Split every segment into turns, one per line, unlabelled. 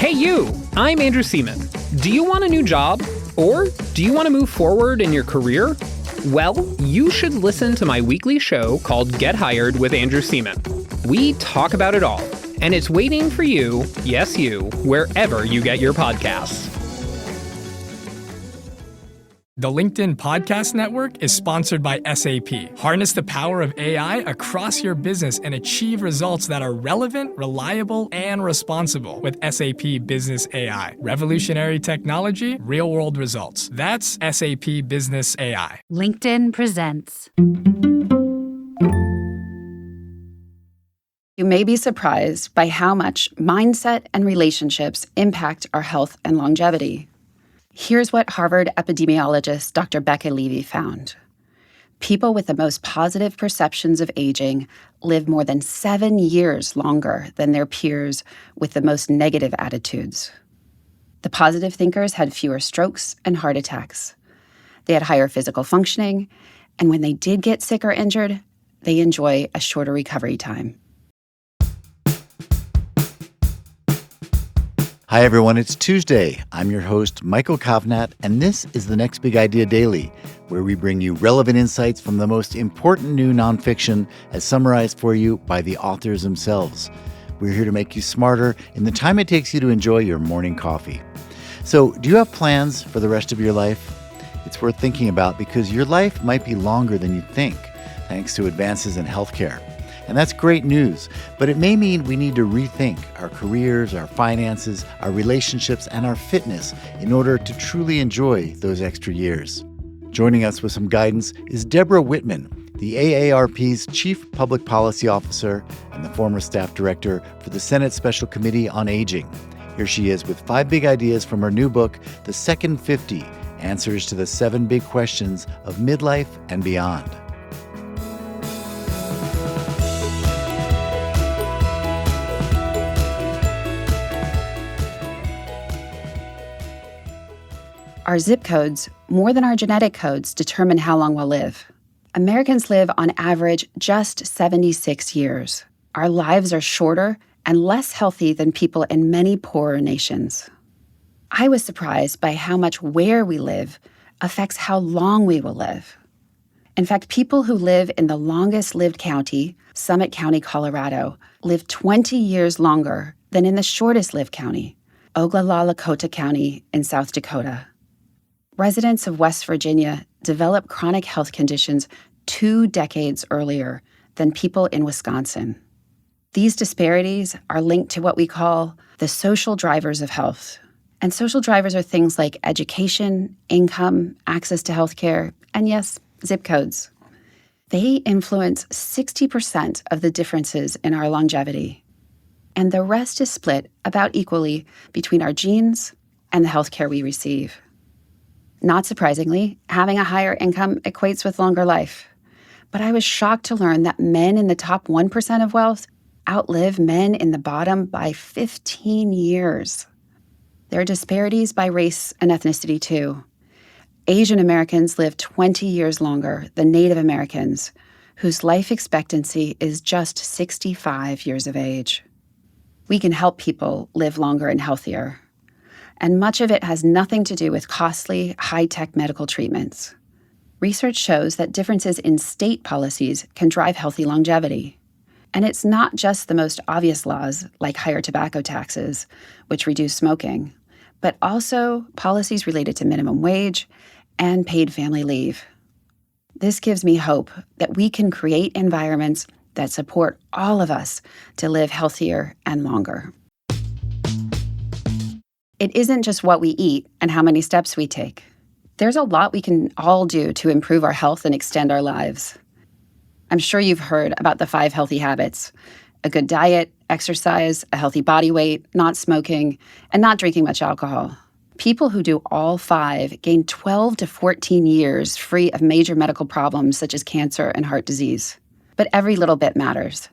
Hey you, I'm Andrew Seaman. Do you want a new job? Or do you want to move forward in your career? Well, you should listen to my weekly show called Get Hired with Andrew Seaman. We talk about it all, and it's waiting for you, yes you, wherever you get your podcasts.
The LinkedIn Podcast Network is sponsored by SAP. Harness the power of AI across your business and achieve results that are relevant, reliable, and responsible with SAP Business AI. Revolutionary technology, real-world results. That's SAP Business AI.
LinkedIn presents. You may be surprised by how much mindset and relationships impact our health and longevity. Here's what Harvard epidemiologist Dr. Becca Levy found. People with the most positive perceptions of aging live more than 7 years longer than their peers with the most negative attitudes. The positive thinkers had fewer strokes and heart attacks. They had higher physical functioning, and when they did get sick or injured, they enjoy a shorter recovery time.
Hi, everyone. It's Tuesday. I'm your host, Michael Kovnat, and this is the Next Big Idea Daily, where we bring you relevant insights from the most important new nonfiction as summarized for you by the authors themselves. We're here to make you smarter in the time it takes you to enjoy your morning coffee. So, do you have plans for the rest of your life? It's worth thinking about because your life might be longer than you think, thanks to advances in healthcare. And that's great news, but it may mean we need to rethink our careers, our finances, our relationships, and our fitness in order to truly enjoy those extra years. Joining us with some guidance is Debra Whitman, the AARP's Chief Public Policy Officer and the former staff director for the Senate Special Committee on Aging. Here she is with 5 big ideas from her new book, The Second 50, Answers to the 7 Big Questions of Midlife and Beyond.
Our zip codes, more than our genetic codes, determine how long we'll live. Americans live on average just 76 years. Our lives are shorter and less healthy than people in many poorer nations. I was surprised by how much where we live affects how long we will live. In fact, people who live in the longest lived county, Summit County, Colorado, live 20 years longer than in the shortest lived county, Oglala-Lakota County in South Dakota. Residents of West Virginia develop chronic health conditions 2 decades earlier than people in Wisconsin. These disparities are linked to what we call the social drivers of health. And social drivers are things like education, income, access to healthcare, and yes, zip codes. They influence 60% of the differences in our longevity. And the rest is split about equally between our genes and the healthcare we receive. Not surprisingly, having a higher income equates with longer life. But I was shocked to learn that men in the top 1% of wealth outlive men in the bottom by 15 years. There are disparities by race and ethnicity, too. Asian Americans live 20 years longer than Native Americans, whose life expectancy is just 65 years of age. We can help people live longer and healthier. And much of it has nothing to do with costly, high-tech medical treatments. Research shows that differences in state policies can drive healthy longevity. And it's not just the most obvious laws, like higher tobacco taxes, which reduce smoking, but also policies related to minimum wage and paid family leave. This gives me hope that we can create environments that support all of us to live healthier and longer. It isn't just what we eat and how many steps we take. There's a lot we can all do to improve our health and extend our lives. I'm sure you've heard about the 5 healthy habits: a good diet, exercise, a healthy body weight, not smoking, and not drinking much alcohol. People who do all 5 gain 12 to 14 years free of major medical problems such as cancer and heart disease. But every little bit matters.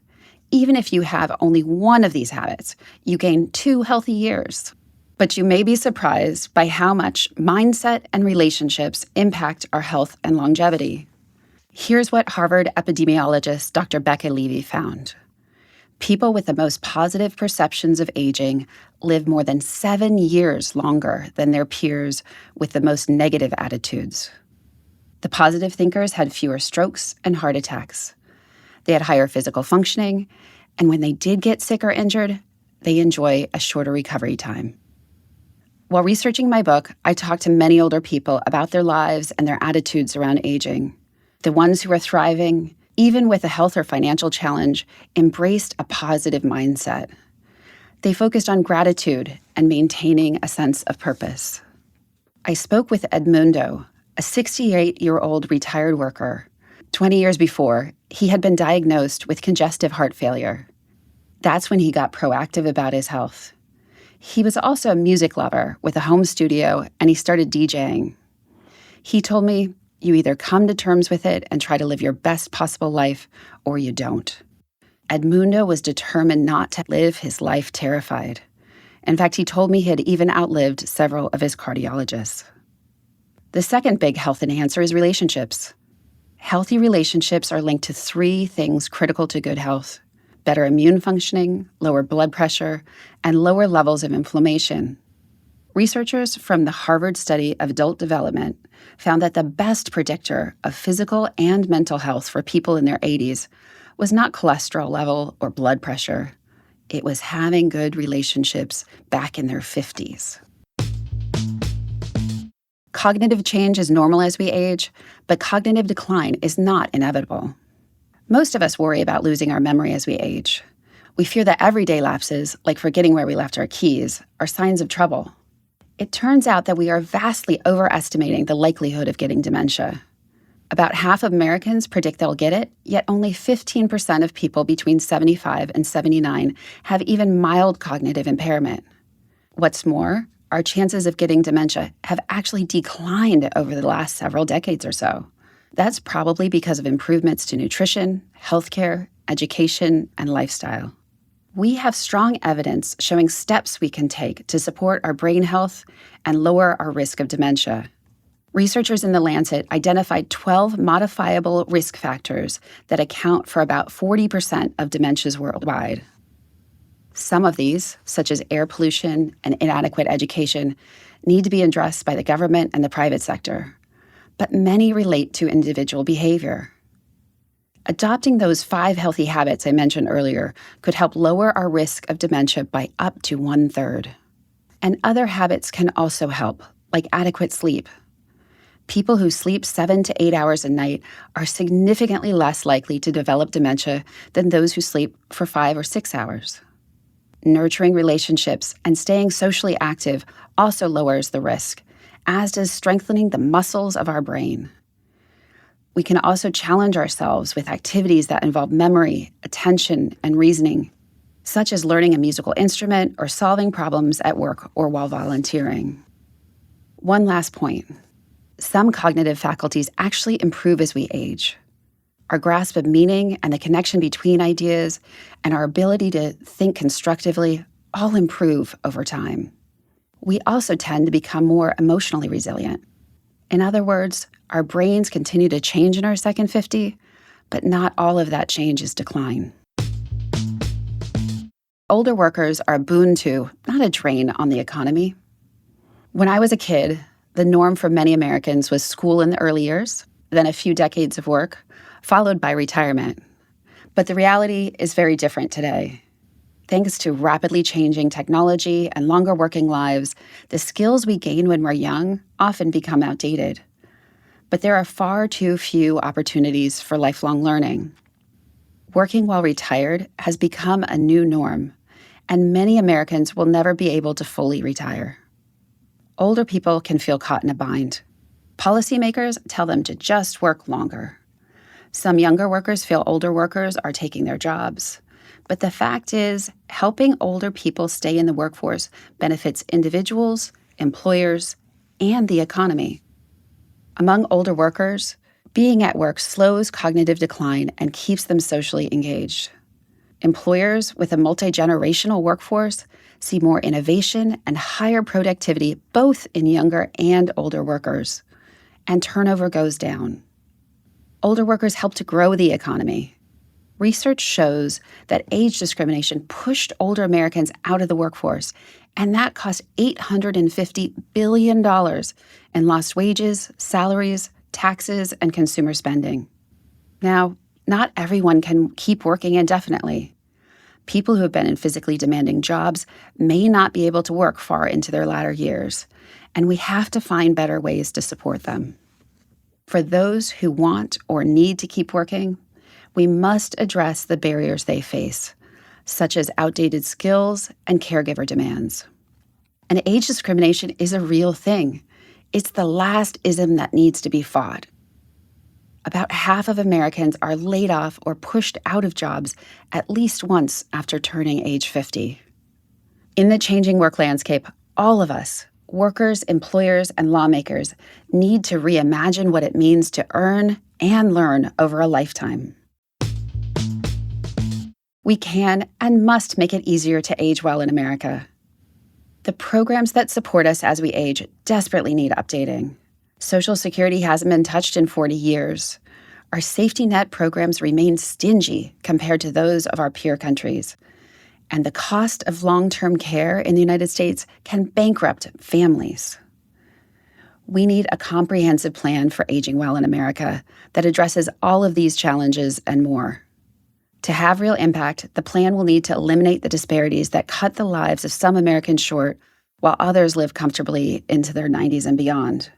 Even if you have only one of these habits, you gain 2 healthy years. But you may be surprised by how much mindset and relationships impact our health and longevity. Here's what Harvard epidemiologist Dr. Becca Levy found. People with the most positive perceptions of aging live more than 7 years longer than their peers with the most negative attitudes. The positive thinkers had fewer strokes and heart attacks. They had higher physical functioning, and when they did get sick or injured, they enjoy a shorter recovery time. While researching my book, I talked to many older people about their lives and their attitudes around aging. The ones who are thriving, even with a health or financial challenge, embraced a positive mindset. They focused on gratitude and maintaining a sense of purpose. I spoke with Edmundo, a 68-year-old retired worker. 20 years before, he had been diagnosed with congestive heart failure. That's when he got proactive about his health. He was also a music lover with a home studio, and he started DJing. He told me, you either come to terms with it and try to live your best possible life, or you don't. Edmundo was determined not to live his life terrified. In fact, he told me he had even outlived several of his cardiologists. The second big health enhancer is relationships. Healthy relationships are linked to 3 things critical to good health: better immune functioning, lower blood pressure, and lower levels of inflammation. Researchers from the Harvard study of adult development found that the best predictor of physical and mental health for people in their 80s was not cholesterol level or blood pressure. It was having good relationships back in their 50s. Cognitive change is normal as we age, but cognitive decline is not inevitable. Most of us worry about losing our memory as we age. We fear that everyday lapses, like forgetting where we left our keys, are signs of trouble. It turns out that we are vastly overestimating the likelihood of getting dementia. About half of Americans predict they'll get it, yet only 15% of people between 75 and 79 have even mild cognitive impairment. What's more, our chances of getting dementia have actually declined over the last several decades or so. That's probably because of improvements to nutrition, healthcare, education, and lifestyle. We have strong evidence showing steps we can take to support our brain health and lower our risk of dementia. Researchers in The Lancet identified 12 modifiable risk factors that account for about 40% of dementias worldwide. Some of these, such as air pollution and inadequate education, need to be addressed by the government and the private sector, but many relate to individual behavior. Adopting those 5 healthy habits I mentioned earlier could help lower our risk of dementia by up to 1/3. And other habits can also help, like adequate sleep. People who sleep 7 to 8 hours a night are significantly less likely to develop dementia than those who sleep for 5 or 6 hours. Nurturing relationships and staying socially active also lowers the risk, as does strengthening the muscles of our brain. We can also challenge ourselves with activities that involve memory, attention, and reasoning, such as learning a musical instrument or solving problems at work or while volunteering. One last point. Some cognitive faculties actually improve as we age. Our grasp of meaning and the connection between ideas and our ability to think constructively all improve over time. We also tend to become more emotionally resilient. In other words, our brains continue to change in our second 50, but not all of that change is decline. Older workers are a boon to, not a drain on the economy. When I was a kid, the norm for many Americans was school in the early years, then a few decades of work, followed by retirement. But the reality is very different today. Thanks to rapidly changing technology and longer working lives, the skills we gain when we're young often become outdated. But there are far too few opportunities for lifelong learning. Working while retired has become a new norm, and many Americans will never be able to fully retire. Older people can feel caught in a bind. Policymakers tell them to just work longer. Some younger workers feel older workers are taking their jobs. But the fact is, helping older people stay in the workforce benefits individuals, employers, and the economy. Among older workers, being at work slows cognitive decline and keeps them socially engaged. Employers with a multi-generational workforce see more innovation and higher productivity both in younger and older workers, and turnover goes down. Older workers help to grow the economy. Research shows that age discrimination pushed older Americans out of the workforce, and that cost $850 billion in lost wages, salaries, taxes, and consumer spending. Now, not everyone can keep working indefinitely. People who have been in physically demanding jobs may not be able to work far into their latter years, and we have to find better ways to support them. For those who want or need to keep working, we must address the barriers they face, such as outdated skills and caregiver demands. And age discrimination is a real thing. It's the last ism that needs to be fought. About half of Americans are laid off or pushed out of jobs at least once after turning age 50. In the changing work landscape, all of us, workers, employers, and lawmakers, need to reimagine what it means to earn and learn over a lifetime. We can and must make it easier to age well in America. The programs that support us as we age desperately need updating. Social Security hasn't been touched in 40 years. Our safety net programs remain stingy compared to those of our peer countries. And the cost of long-term care in the United States can bankrupt families. We need a comprehensive plan for aging well in America that addresses all of these challenges and more. To have real impact, the plan will need to eliminate the disparities that cut the lives of some Americans short while others live comfortably into their 90s and beyond.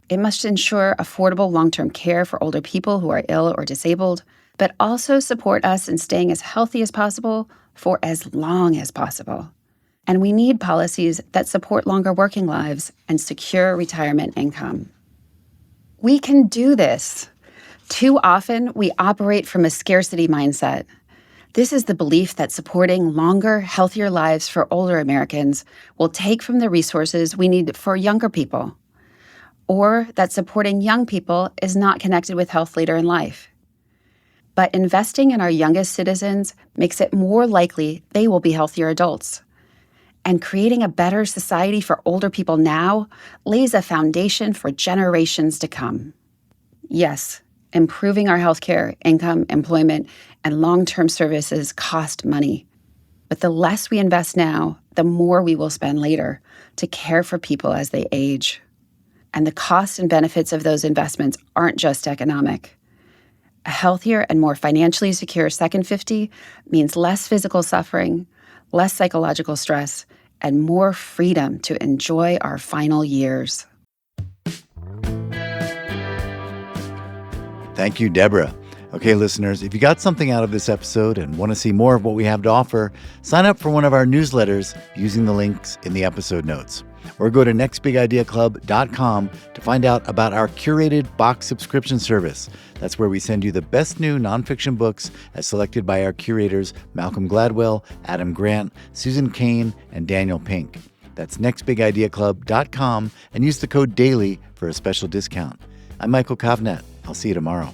It must ensure affordable long-term care for older people who are ill or disabled, but also support us in staying as healthy as possible for as long as possible. And we need policies that support longer working lives and secure retirement income. We can do this. Too often, we operate from a scarcity mindset. This is the belief that supporting longer, healthier lives for older Americans will take from the resources we need for younger people, or that supporting young people is not connected with health later in life. But investing in our youngest citizens makes it more likely they will be healthier adults. And creating a better society for older people now lays a foundation for generations to come. Yes, improving our healthcare, income, employment, and long-term services cost money. But the less we invest now, the more we will spend later to care for people as they age. And the costs and benefits of those investments aren't just economic. A healthier and more financially secure second 50 means less physical suffering, less psychological stress, and more freedom to enjoy our final years.
Thank you, Debra. Okay, listeners, if you got something out of this episode and want to see more of what we have to offer, sign up for one of our newsletters using the links in the episode notes. Or go to nextbigideaclub.com to find out about our curated box subscription service. That's where we send you the best new nonfiction books as selected by our curators Malcolm Gladwell, Adam Grant, Susan Cain, and Daniel Pink. That's nextbigideaclub.com and use the code DAILY for a special discount. I'm Michael Kovnat. I'll see you tomorrow.